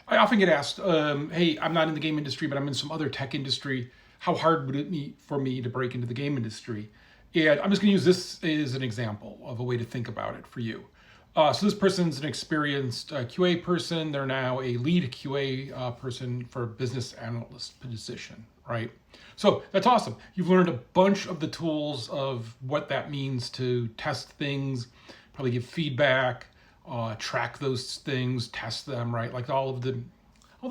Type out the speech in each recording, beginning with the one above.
I often get asked, hey, I'm not in the game industry, but I'm in some other tech industry. How hard would it be for me to break into the game industry? And I'm just going to use this as an example of a way to think about it for you. So this person's an experienced QA person. They're now a lead QA person for a business analyst position, right? So that's awesome. You've learned a bunch of the tools of what that means to test things, probably give feedback, track those things, test them, right? Like all the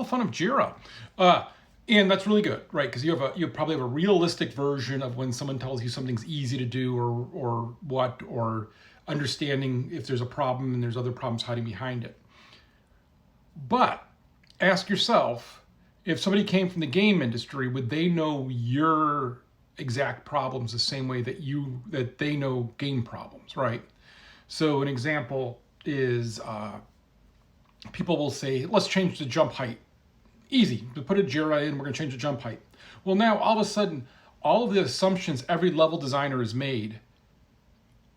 fun of Jira. And that's really good, right? Because you probably have a realistic version of when someone tells you something's easy to do or understanding if there's a problem and there's other problems hiding behind it. But ask yourself, if somebody came from the game industry, would they know your exact problems the same way that they know game problems, right? So an example is people will say, let's change the jump height. Easy, to put a Jira in, we're going to change the jump height. Well, now all of a sudden, all of the assumptions every level designer has made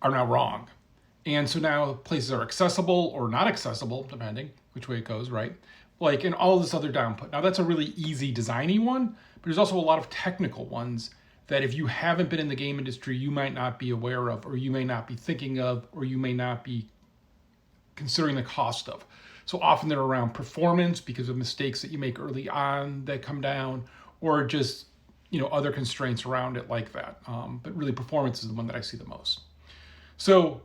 are now wrong. And so now places are accessible or not accessible, depending which way it goes, right? Like in all this other downput. Now that's a really easy designy one, but there's also a lot of technical ones that if you haven't been in the game industry, you might not be aware of, or you may not be thinking of, or you may not be considering the cost of. So often they're around performance because of mistakes that you make early on that come down, or just other constraints around it like that. But really, performance is the one that I see the most. So,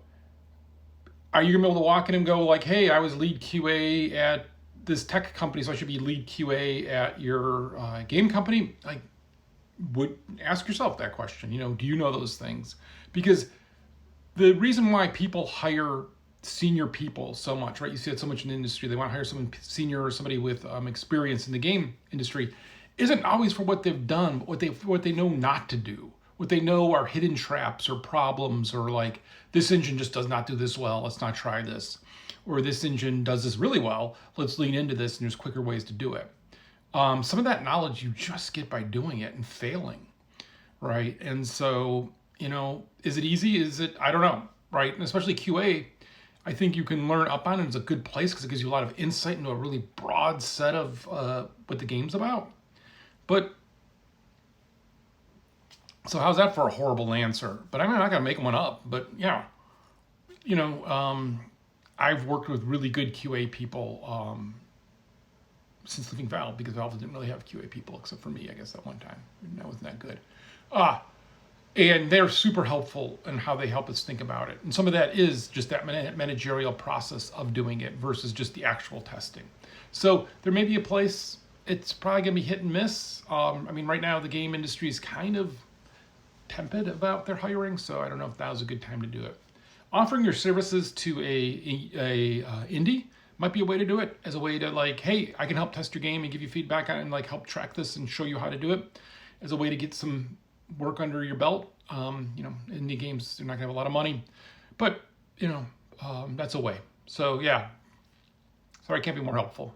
are you gonna be able to walk in and go like, "Hey, I was lead QA at this tech company, so I should be lead QA at your game company"? Like, would ask yourself that question. Do you know those things? Because the reason why people hire senior people so much, right? You see it so much in the industry. They want to hire someone senior or somebody with experience in the game industry. Isn't always for what they've done, but what they know not to do. What they know are hidden traps or problems, or like this engine just does not do this well. Let's not try this. Or this engine does this really well. Let's lean into this, and there's quicker ways to do it. Some of that knowledge you just get by doing it and failing, right? And so, is it easy? Is it? I don't know, right? And especially QA. I think you can learn up on it. It's a good place because it gives you a lot of insight into a really broad set of what the game's about. But, so how's that for a horrible answer? But I'm not going to make one up. But yeah, I've worked with really good QA people since leaving Valve, because Valve didn't really have QA people except for me, I guess, at one time. And that wasn't that good. And they're super helpful in how they help us think about it. And some of that is just that managerial process of doing it versus just the actual testing. So there may be a place, it's probably going to be hit and miss. Right now the game industry is kind of tepid about their hiring, so I don't know if that was a good time to do it. Offering your services to a indie might be a way to do it, as a way to like, hey, I can help test your game and give you feedback on it and like help track this and show you how to do it, as a way to get some work under your belt. Indie games, they're not gonna have a lot of money, but that's a way. So yeah, sorry I can't be more helpful.